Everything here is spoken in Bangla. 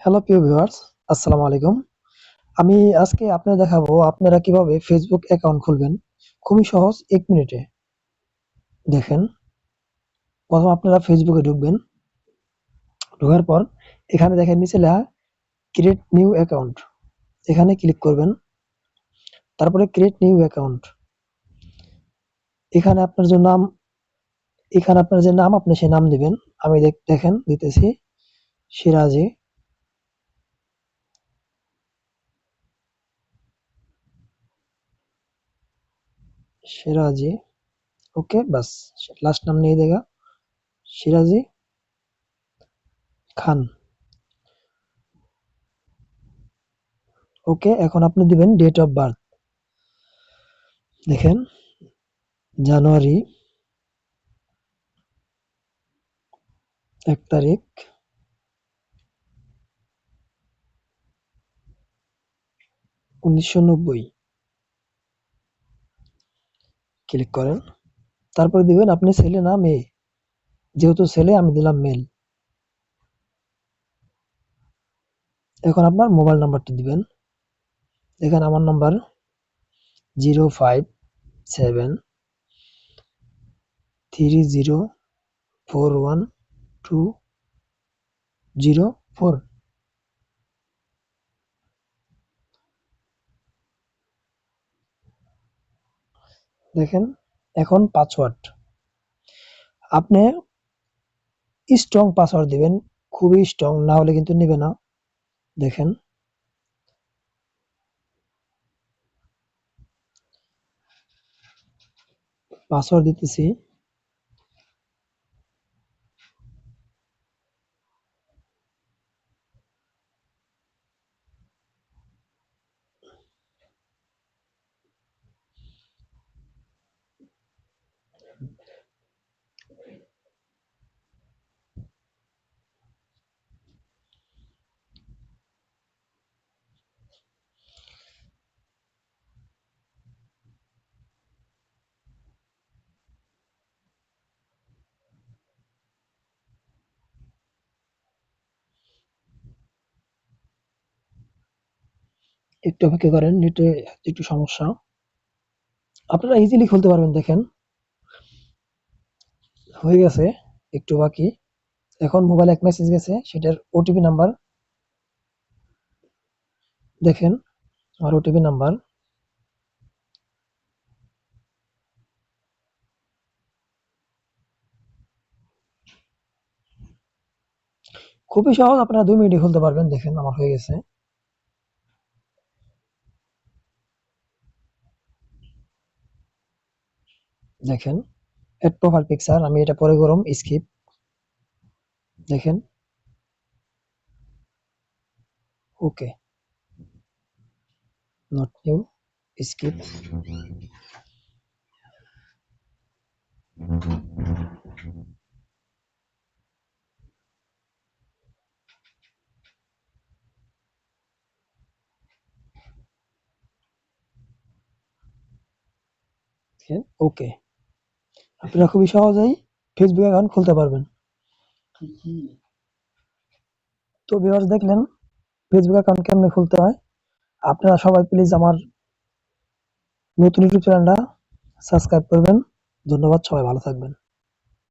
হ্যালো প্রিয় ভিউয়ার্স, আসসালামু আলাইকুম। আমি আজকে আপনাদের দেখাবো আপনারা কিভাবে ফেসবুক অ্যাকাউন্ট খুলবেন। খুবই সহজ ১ মিনিটে। দেখেন, ১ম আপনারা ফেসবুকে ঢুকবেন। ঢোকার পর এখানে দেখেন নিচে লেখা ক্রিয়েট নিউ অ্যাকাউন্ট। এখানে ক্লিক করবেন। তারপরে ক্রিয়েট নিউ অ্যাকাউন্ট। এখানে আপনার যে নাম এখানে আপনার যে নাম আপনি সেই নাম দিবেন। আমি দেখেন দিতেছি সিরাজি। সিরাজি। ওকে বাস লাস্ট নাম नहीं देगा সিরাজি খান। ওকে এখন আপনি দিবেন ডেট অফ বার্থ। দেখেন জানুয়ারি ১ তারিখ ১৯৯০। ক্লিক করেন। তারপরে দিবেন আপনি ছেলে না মেয়ে। যেহেতু ছেলে আমি দিলাম মেল। এখন আপনার মোবাইল নাম্বারটা দিবেন। এখানে আমার নাম্বার 05730412004। দেখেন এখন পাসওয়ার্ড। আপনি স্ট্রং পাসওয়ার্ড দিবেন। খুবই স্ট্রং না হলে কিন্তু নিবে না। দেখেন পাসওয়ার্ড দিতেছি। একটু অপেক্ষা করেন, নেটে একটু সমস্যা। আপনারা ইজিলি খুলতে পারবেন। দেখেন হয়ে গেছে, একটু বাকি। এখন মোবাইলে এক মেসেজ গেছে, সেটার ওটিপি নাম্বার দেখেন। আমার ওটিপি নাম্বার খুবই সহজ, আপনারা ২ মিনিটে খুলতে পারবেন। দেখেন আমার হয়ে গেছে। দেখেন এড প্রোফাইল পিকচার, আমি এটা পরে গরম স্কিপ। দেখেন ওকে নট নিউ স্কিপ। দেখেন ওকে। আপনারা খুবই সহজেই ফেসবুক অ্যাকাউন্ট খুলতে পারবেন। তো ভিউয়ার্স দেখলেন ফেসবুক অ্যাকাউন্ট কেমনে খুলতে হয়। আপনারা সবাই প্লিজ আমার নতুন ইউটিউব চ্যানেলটা সাবস্ক্রাইব করবেন। ধন্যবাদ, সবাই ভালো থাকবেন।